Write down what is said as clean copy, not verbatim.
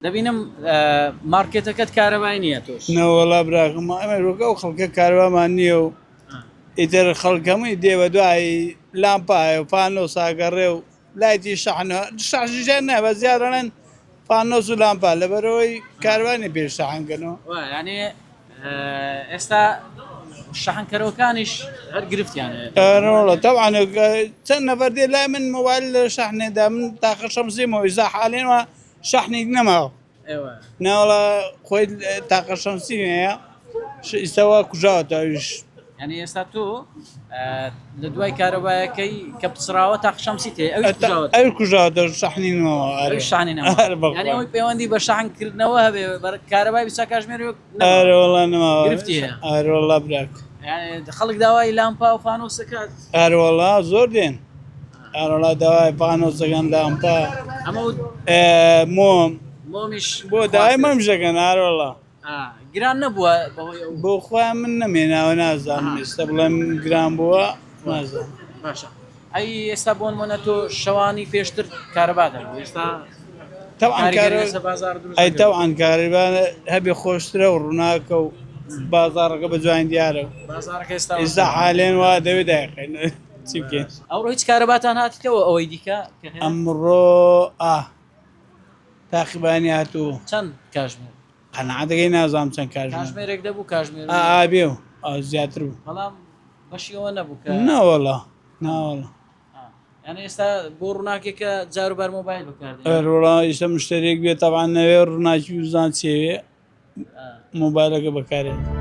دەبینم مارکێتەکەت کارەبای نییە تۆش نەوەڵا براکەم ئەمە ڕووکە و خەڵکە کاروامان نییە و ئیتر خەڵکەمەی دێوە دوای لامپایە و پانۆس ئاگەڕێ و لایتی شەحژیژیان نە بە زیادەڵێن پانۆس و لامپا لەبەرەوەی کاروانی پێش شەحنکردنەوە ینی ئێستا شەحنکەرەوەکانیش هەر گرفتیانە وڵە تەوان چەند نەفەر دێ لای من مۆبایل لە شەحنێدا من تاقە شەمسیمەوە ئیزا حالێنەوە شەحنێک نەماوە ناوەڵە خۆی تاقە شەمسیم هەیە ئیستەوە کوژاوەتەویش ینی ئێستا تۆ لە دوای کارەبایەکەی کە پسراوە تاقشەمسی تێ ئەو کوژاوەتە شەحنینەوە ینی ئەوی پەیوەندی بە شەحنکردنەوە هەبێ کارەبای بیسا کاژمێر ئەرەوەڵا نەماوە گرفتی هەیە ئەرەوەڵا براک خەڵک داوای لامپا و فانۆسەکات ئەرەوەڵا زۆر دێن ئەرەوەڵا داوای پانۆسەکەن لامپا ئەمە مۆم مۆمیش بۆ داوای مەمژەکەن ئەرەوەڵا گران نەبووە بۆ خۆیان من نەمێناوە نازانم ئێستا بڵێم گران بووە نازانم باشە ئەی ئێستا بۆ نمونە تۆ شەوانی پێشتر کارەبا دەبوو ئێستا ئەی تەوان کارەبان هەبێ خۆشترە و ڕووناکە و بازاڕەکە بە جوان دیارە ئێستا حالێن وا دەوێت داقین چی بکەین ئەوڕۆ هیچ کارەباتان هاتیتەوە ئەوەی دیکە ئەمڕۆ تاقیبانی هاتوو چەند کاژمێر قەنەعەتەکەی نازانم چەند کاژمێرێک دەبوو کاژمێر بێ و زیاتر بوو بەڵام بەشیەوە نەبوو کە ناوەڵا ناوەڵا یعنی ئێستا بۆ ڕووناکێکە جاروبار مۆبایل بکاردێن ڕۆڵا ئیشە مشتێک بێت تەوان نەوێ ڕووناکی وزان چێوێ مۆبایلەکە بەکارێت